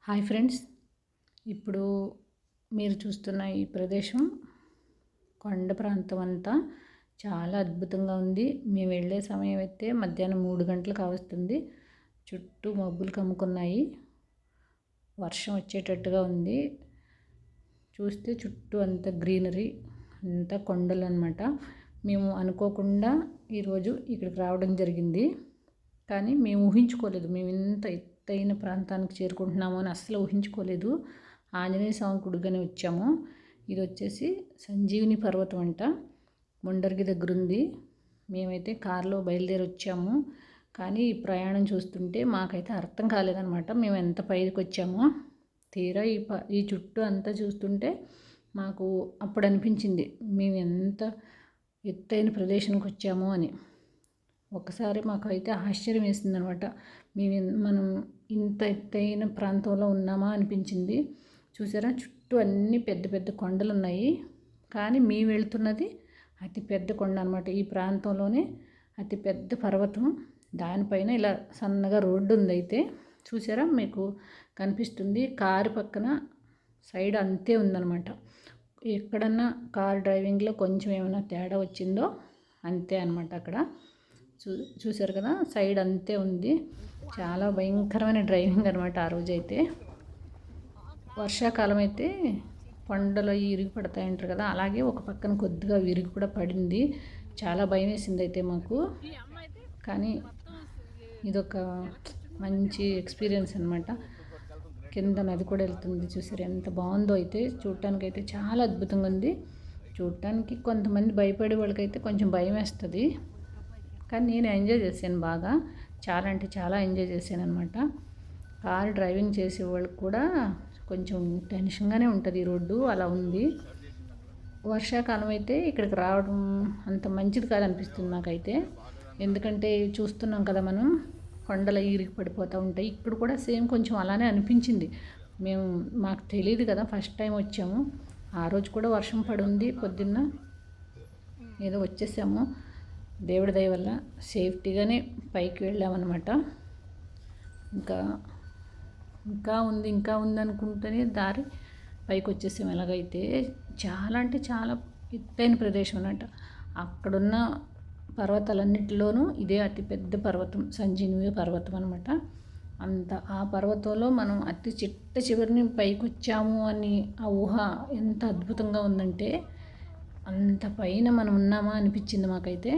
Hi friends, ఇప్పుడు మీరు చూస్తున్న ఈ ప్రదేశం కొండ ప్రాంతం అంతా చాలా అద్భుతంగా ఉంది. మేము వెళ్ళే సమయం అయితే మధ్యాహ్నం 3 గంటలు కావస్తుంది. చుట్టూ మబ్బులు కమ్ముకున్నాయి. వర్షం వచ్చేటట్టుగా ఉంది. చూస్తే చుట్టూ అంతా గ్రీనరీ, అంతా కొండలు అన్నమాట. మేము అనుకోకుండా ఈరోజు ఇక్కడికి రావడం జరిగింది. కానీ మేము ఊహించుకోలేదు, మేము ఇంత ఎత్తైన ప్రాంతానికి చేరుకుంటున్నాము అని అస్సలు ఊహించుకోలేదు. ఆంజనేయ స్వామి గుడికని వచ్చాము. ఇది వచ్చేసి సంజీవిని పర్వతం అంట, ముండర్గి దగ్గర ఉంది. మేమైతే కారులో బయలుదేరి వచ్చాము. కానీ ఈ ప్రయాణం చూస్తుంటే మాకైతే అర్థం కాలేదన్నమాట. మేము ఎంత పైకి వచ్చామో తీరా ఈ చుట్టూ అంతా చూస్తుంటే మాకు అప్పుడు అనిపించింది మేము ఎంత ఎత్తైన ప్రదేశానికి వచ్చాము అని. ఒకసారి మాకు అయితే ఆశ్చర్యం వేసింది అనమాట. మనం ఇంత ఎత్తైన ప్రాంతంలో ఉన్నామా అనిపించింది. చూసారా, చుట్టూ అన్ని పెద్ద పెద్ద కొండలు ఉన్నాయి. కానీ మేము వెళ్తున్నది అతి పెద్ద కొండ అనమాట. ఈ ప్రాంతంలోనే అతి పెద్ద పర్వతం. దానిపైన ఇలా సన్నగా రోడ్డు ఉంది. అయితే చూసారా, మీకు కనిపిస్తుంది. కారు పక్కన సైడ్ అంతే ఉందన్నమాట. ఎక్కడన్నా కార్ డ్రైవింగ్లో కొంచెం ఏమైనా తేడా వచ్చిందో అంతే అనమాట. అక్కడ చూసారు కదా, సైడ్ అంతే ఉంది. చాలా భయంకరమైన డ్రైవింగ్ అనమాట ఆ రోజైతే. వర్షాకాలం అయితే కొండలు ఇరిగి పడతాయంటారు కదా, అలాగే ఒక పక్కన కొద్దిగా విరిగి కూడా పడింది. చాలా భయం వేసింది అయితే మాకు. కానీ ఇదొక మంచి ఎక్స్పీరియన్స్ అనమాట. కింద నది కూడా వెళ్తుంది. చూసారు ఎంత బాగుందో. అయితే చూడటానికి అయితే చాలా అద్భుతంగా ఉంది. చూడటానికి కొంతమంది భయపడే వాళ్ళకైతే కొంచెం భయం వేస్తుంది. కానీ నేను ఎంజాయ్ చేశాను బాగా. చాలా అంటే చాలా ఎంజాయ్ చేశాను అనమాట. కార్ డ్రైవింగ్ చేసే వాళ్ళకి కూడా కొంచెం టెన్షన్గానే ఉంటుంది. ఈ రోడ్డు అలా ఉంది. వర్షాకాలం అయితే ఇక్కడికి రావడం అంత మంచిది కాదనిపిస్తుంది నాకైతే. ఎందుకంటే చూస్తున్నాం కదా మనం, కొండలు ఇరిగి పడిపోతూ ఉంటాయి. ఇక్కడ కూడా సేమ్ కొంచెం అలానే అనిపించింది. మాకు తెలియదు కదా, ఫస్ట్ టైం వచ్చాము. ఆ రోజు కూడా వర్షం పడుంది పొద్దున్న. ఏదో వచ్చేసాము. దేవుడి దయ వల్ల సేఫ్టీగానే పైకి వెళ్ళామన్నమాట. ఇంకా ఉంది అనుకుంటేనే దారి పైకి వచ్చేసాము. ఎలాగైతే చాలా అంటే చాలా ఎత్తైన ప్రదేశం అన్నమాట. అక్కడున్న పర్వతాలన్నిటిలోనూ ఇదే అతిపెద్ద పర్వతం సంజీవిని పర్వతం అనమాట. ఆ పర్వతంలో మనం అతి చిట్ట చివరిని పైకి వచ్చాము అని ఆ ఊహ ఎంత అద్భుతంగా ఉందంటే, అంత పైన మనం ఉన్నామా అనిపించింది మాకైతే.